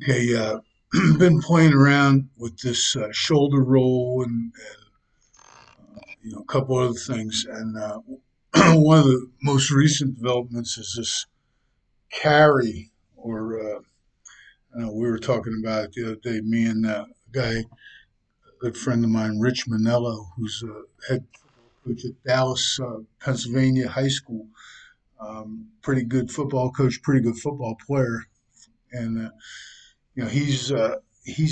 Okay, been playing around with this shoulder roll and a couple other things, and one of the most recent developments is this carry, or we were talking about it the other day. Me and a guy, a good friend of mine, Rich Manello, who's a head coach at Dallas, Pennsylvania High School. Pretty good football coach, pretty good football player, and he's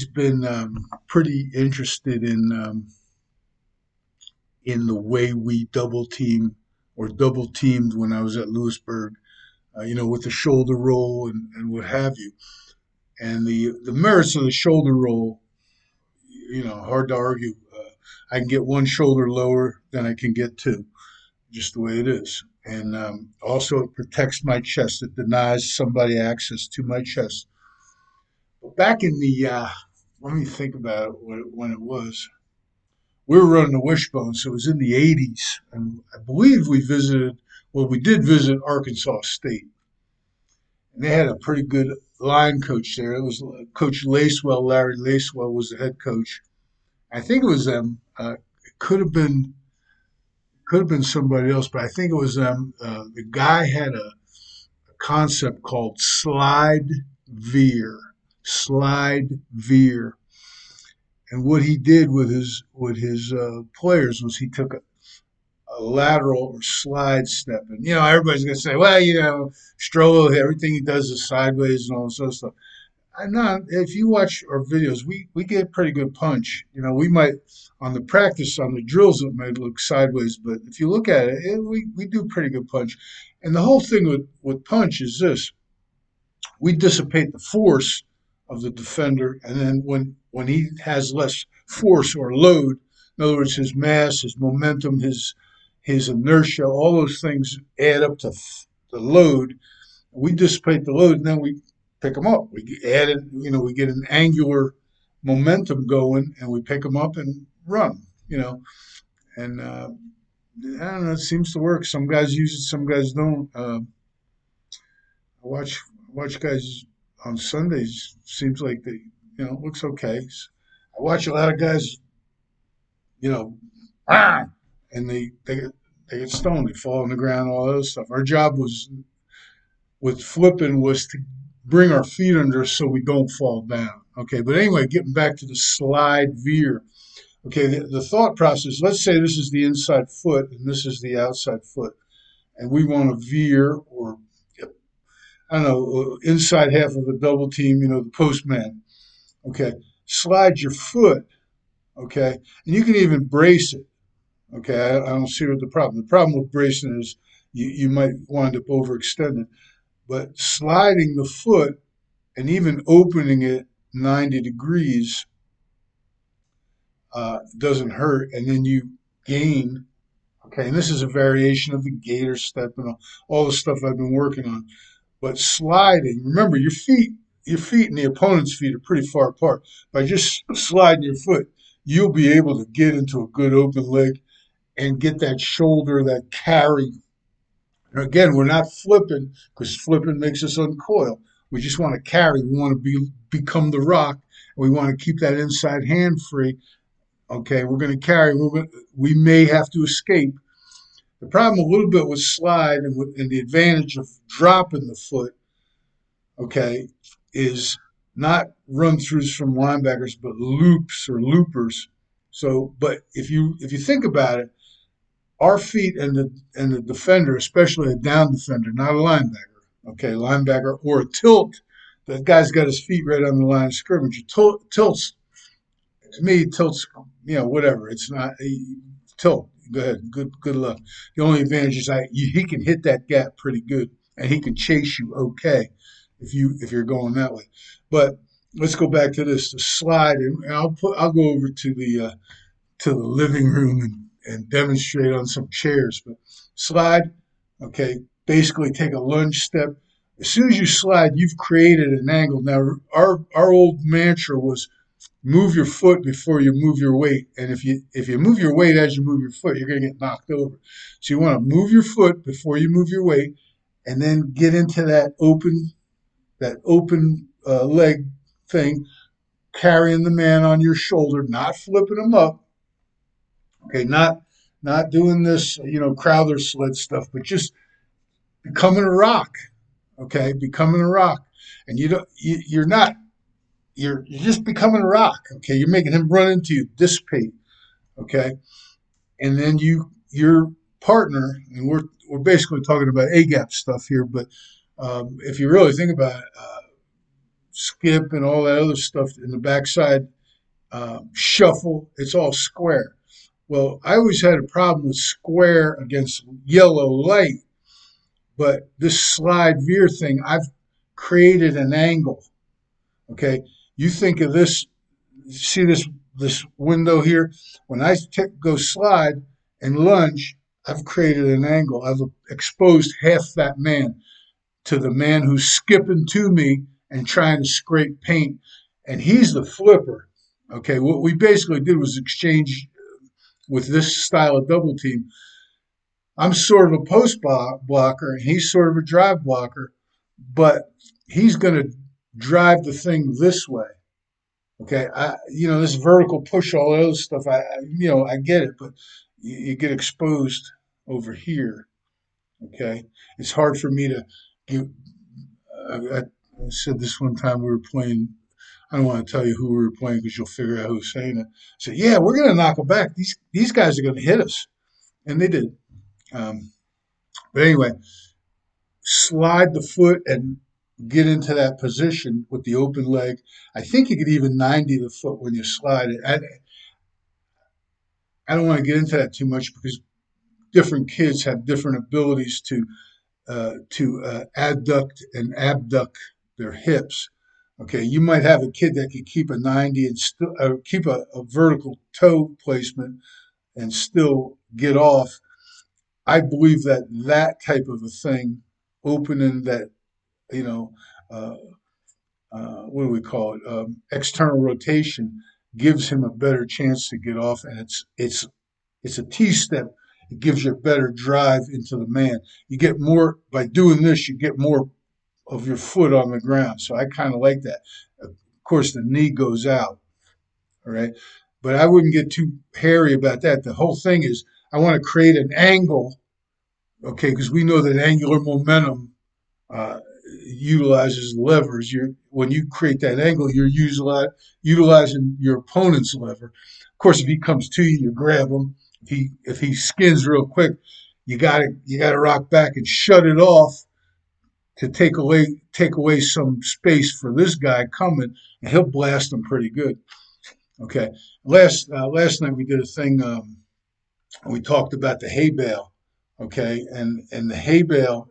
been pretty interested in the way we double team or double teamed when I was at Lewisburg, with the shoulder roll and what have you. And the merits of the shoulder roll, hard to argue. I can get one shoulder lower than I can get two, just the way it is. And also, it protects my chest. It denies somebody access to my chest. But back in let me think about it when it was. We were running the wishbone, so it was in the 80s. And I believe we did visit Arkansas State. And they had a pretty good line coach there. It was Coach Lacewell, Larry Lacewell was the head coach. I think it was them. It could have been somebody else, but I think it was them. The guy had a concept called slide veer. And what he did with his players was he took a lateral or slide step. And, everybody's going to say, well, Strollo, everything he does is sideways and all this other stuff. I'm not. If you watch our videos, we get pretty good punch. We might, on the drills, it might look sideways, but if you look at it, we do pretty good punch. And the whole thing with punch is this: we dissipate the force of the defender, and then when he has less force or load, in other words, his mass, his momentum, his inertia, all those things add up to the load. We dissipate the load, and then we pick them up. We add it, we get an angular momentum going, and we pick them up and run. And I don't know, it seems to work. Some guys use it, some guys don't. I watch guys on Sundays. Seems like they, looks okay. I watch a lot of guys, you know, ah, and they get stoned. They fall on the ground, all that other stuff. Our job was with flipping was to bring our feet under us so we don't fall down. Okay, but anyway, getting back to the slide veer. Okay, the thought process. Let's say this is the inside foot and this is the outside foot, and we want to veer or I don't know, inside half of a double team, the postman. Okay. Slide your foot. Okay. And you can even brace it. Okay. I don't see what the problem. The problem with bracing is you might wind up overextended. But sliding the foot and even opening it 90 degrees doesn't hurt. And then you gain. Okay. And this is a variation of the gator step and all the stuff I've been working on. But sliding, remember your feet and the opponent's feet are pretty far apart. By just sliding your foot, you'll be able to get into a good open leg and get that shoulder, that carry. And again, we're not flipping because flipping makes us uncoil. We just want to carry. We want to become the rock. We want to keep that inside hand free. Okay, we're going to carry. We may have to escape. The problem a little bit with slide and the advantage of dropping the foot, okay, is not run throughs from linebackers, but loops or loopers. So, but if you think about it, our feet and the defender, especially a down defender, not a linebacker, okay, linebacker or a tilt, that guy's got his feet right on the line of scrimmage. Tilts to me, tilts, whatever. It's not tilt. Go ahead. Good luck. The only advantage is he can hit that gap pretty good, and he can chase you okay if you're going that way. But let's go back to this. The slide, and I'll go over to the living room and demonstrate on some chairs. But slide, okay. Basically, take a lunge step. As soon as you slide, you've created an angle. Now, our old mantra was move your foot before you move your weight. And if you move your weight as you move your foot, you're going to get knocked over. So you want to move your foot before you move your weight, and then get into that open leg thing, carrying the man on your shoulder, not flipping him up. Okay, not doing this, Crowther sled stuff, but just becoming a rock. Okay, becoming a rock, and you're not. You're just becoming a rock. Okay, you're making him run into you, dissipate. Okay, and then your partner, and we're basically talking about A gap stuff here, but if you really think about it, skip and all that other stuff in the backside, shuffle, it's all square. Well, I always had a problem with square against yellow light, but this slide veer thing, I've created an angle. Okay, you think of this. See this window here? When I go slide and lunge, I've created an angle. I've exposed half that man to the man who's skipping to me and trying to scrape paint, and he's the flipper. Okay, what we basically did was exchange with this style of double team. I'm sort of a post blocker, and he's sort of a drive blocker, but he's going to drive the thing this way. Okay, this vertical push, all those stuff. I get it, but you get exposed over here. Okay, it's hard for me to. You, I said this one time we were playing. I don't want to tell you who we were playing because you'll figure out who's saying it. I said, "Yeah, we're going to knock them back. These guys are going to hit us," and they did. But anyway, slide the foot and get into that position with the open leg. I think you could even 90 the foot when you slide it. I don't want to get into that too much because different kids have different abilities to adduct and abduct their hips. Okay, you might have a kid that can keep a 90 and still keep a vertical toe placement and still get off. I believe that type of a thing, opening that, you know, uh, what do we call it? External rotation gives him a better chance to get off, and it's a T step. It gives you a better drive into the man. You get more by doing this. You get more of your foot on the ground. So I kind of like that. Of course, the knee goes out. All right, but I wouldn't get too hairy about that. The whole thing is I want to create an angle. Okay, because we know that angular momentum uh, utilizes levers. When you create that angle, you're utilizing your opponent's lever. Of course, if he comes to you, you grab him. If he skins real quick, you gotta rock back and shut it off to take away some space for this guy coming, and he'll blast him pretty good. Okay, last night we did a thing. We talked about the hay bale. Okay, and the hay bale.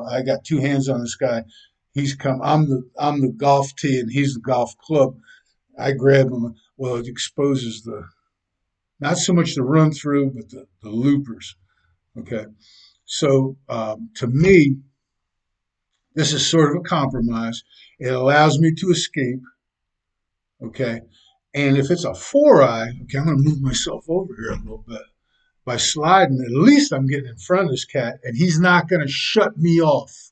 I got two hands on this guy. He's come. I'm the golf tee and he's the golf club. I grab him. Well, it exposes the not so much the run through, but the loopers. Okay, so to me, this is sort of a compromise. It allows me to escape. Okay, and if it's a four eye, okay, I'm going to move myself over here a little bit by sliding. At least I'm getting in front of this cat, and he's not going to shut me off.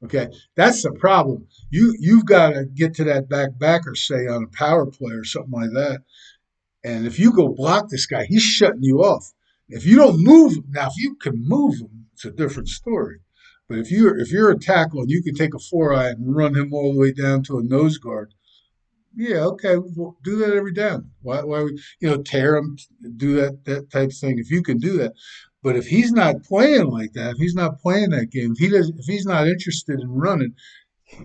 Okay, that's the problem. You've got to get to that backer, say on a power play or something like that. And if you go block this guy, he's shutting you off. If you don't move him, now if you can move him, it's a different story. But if you're a tackle and you can take a four eye and run him all the way down to a nose guard, yeah, okay, we'll do that every down. Why we tear him, do that type of thing if you can do that. But if he's not playing like that, if he's not playing that game, if he's not interested in running,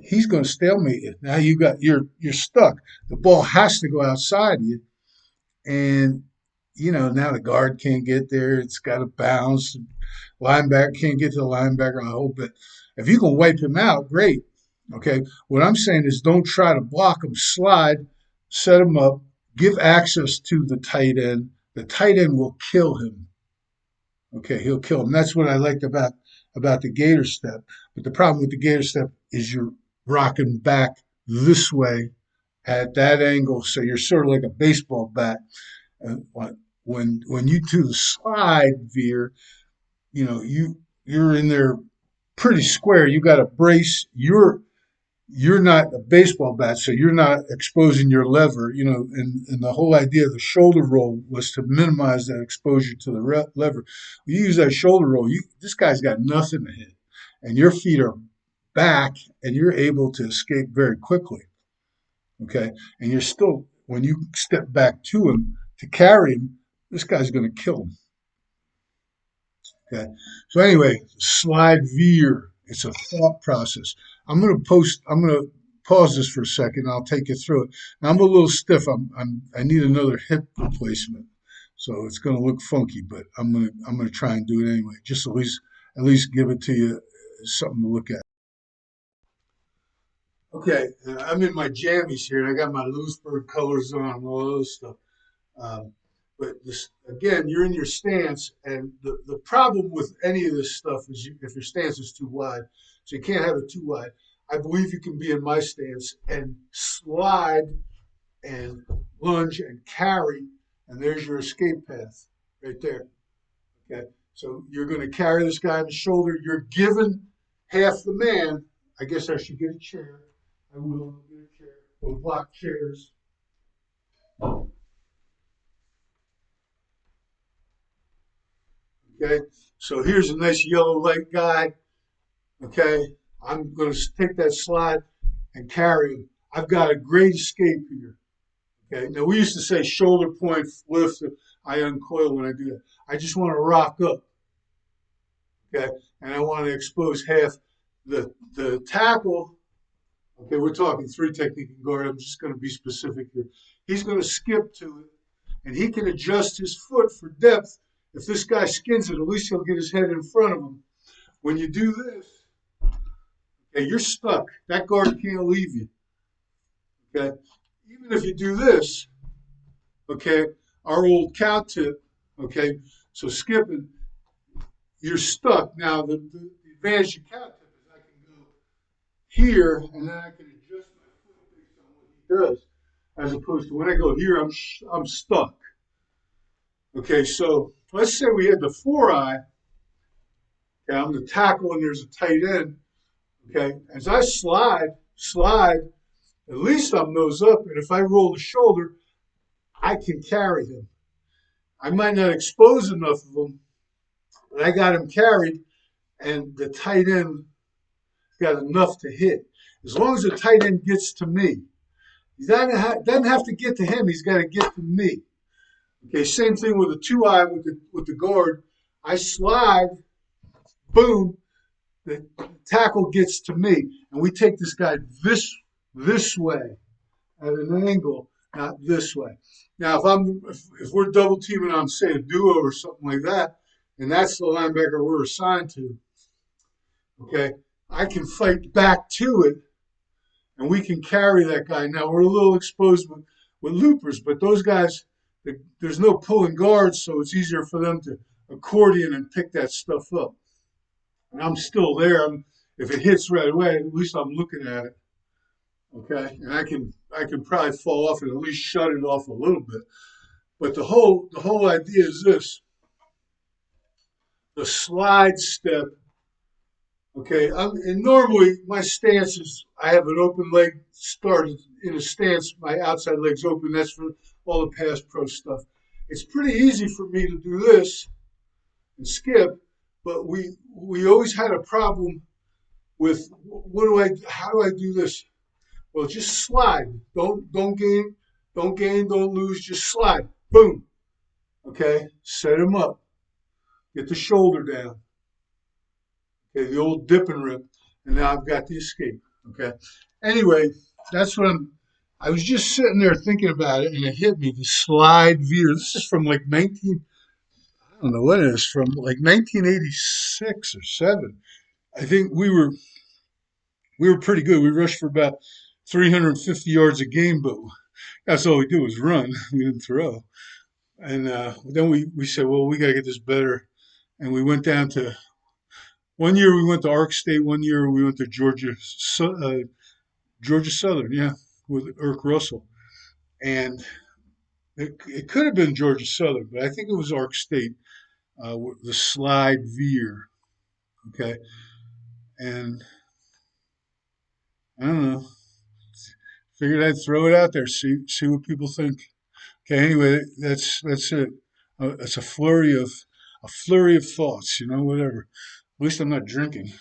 he's going to stalemate you. Now you're stuck. The ball has to go outside you, and now the guard can't get there. It's got to bounce. Linebacker can't get to the linebacker. I hope that if you can wipe him out, great. Okay. What I'm saying is don't try to block him. Slide, set him up, give access to the tight end. The tight end will kill him. Okay, he'll kill him. That's what I liked about the gator step. But the problem with the gator step is you're rocking back this way at that angle, so you're sort of like a baseball bat. And when you do the slide veer, you're in there pretty square. You got to brace you're not a baseball bat, so you're not exposing your lever, and the whole idea of the shoulder roll was to minimize that exposure to the lever. You use that shoulder roll, this guy's got nothing to hit, and your feet are back, and you're able to escape very quickly, okay? And you're still, when you step back to him to carry him, this guy's going to kill him, okay? So anyway, slide veer. It's a thought process. I'm going to pause this for a second. I'll take you through it. Now, I'm a little stiff. I need another hip replacement. So it's going to look funky, but I'm going to try and do it anyway. Just at least give it to you as something to look at. Okay, I'm in my jammies here, and I got my Lewisburg colors on and all those stuff. Um, but this, again, you're in your stance, and the problem with any of this stuff is if your stance is too wide, so you can't have it too wide. I believe you can be in my stance and slide and lunge and carry, and there's your escape path right there. Okay, so you're going to carry this guy on the shoulder. You're given half the man. I guess I should get a chair. I will get a chair. We'll block chairs. Okay, so here's a nice yellow light guy. Okay, I'm going to take that slide and carry him. I've got a great escape here. Okay, now we used to say shoulder point lift. I uncoil when I do that. I just want to rock up. Okay, and I want to expose half the tackle. Okay, we're talking three technique and guard. I'm just going to be specific here. He's going to skip to it, and he can adjust his foot for depth. If this guy skins it, at least he'll get his head in front of him. When you do this, okay, you're stuck. That guard can't leave you. Okay, even if you do this, okay, our old cow tip, okay, so skipping, you're stuck. Now the advantage of cow tip is I can go here, and then I can adjust my foot based on what he does, as opposed to when I go here, I'm stuck. Okay, so let's say we had the four eye. Okay, I'm the tackle and there's a tight end. Okay, as I slide, at least I'm nose up, and if I roll the shoulder, I can carry him. I might not expose enough of him, but I got him carried, and the tight end got enough to hit. As long as the tight end gets to me, he doesn't have to get to him. He's got to get to me. Okay, same thing with the two eye with the guard. I slide, boom, the tackle gets to me, and we take this guy this way at an angle, not this way. Now, if we're double teaming on, say, a duo or something like that, and that's the linebacker we're assigned to, okay, I can fight back to it, and we can carry that guy. Now, we're a little exposed with loopers, but those guys, there's no pulling guards, so it's easier for them to accordion and pick that stuff up. And I'm still there. If it hits right away, at least I'm looking at it. Okay, and I can probably fall off and at least shut it off a little bit. But the whole idea is this: the slide step. Okay, and normally my stance is I have an open leg started in a stance, my outside leg's open. That's for all the pass pro stuff. It's pretty easy for me to do this and skip, but we always had a problem with how do I do this? Well, just slide. Don't gain, don't lose. Just slide. Boom. Okay. Set him up. Get the shoulder down. Okay, the old dip and rip, and now I've got the escape. Okay. Anyway, that's what I was just sitting there thinking about it, and it hit me. The slide veer. This is from like 19. I don't know what it is, from like 1986 or 7. I think we were pretty good. We rushed for about 350 yards a game, but that's all we do was run. We didn't throw. And then we said, well, we got to get this better. And we went down to one year we went to Ark State. One year we went to Georgia Southern, yeah, with Irk Russell. And it could have been Georgia Southern, but I think it was Ark State, the slide veer. Okay. And I don't know. Figured I'd throw it out there, see what people think. Okay, anyway, that's it. It's a flurry of thoughts, whatever. At least I'm not drinking.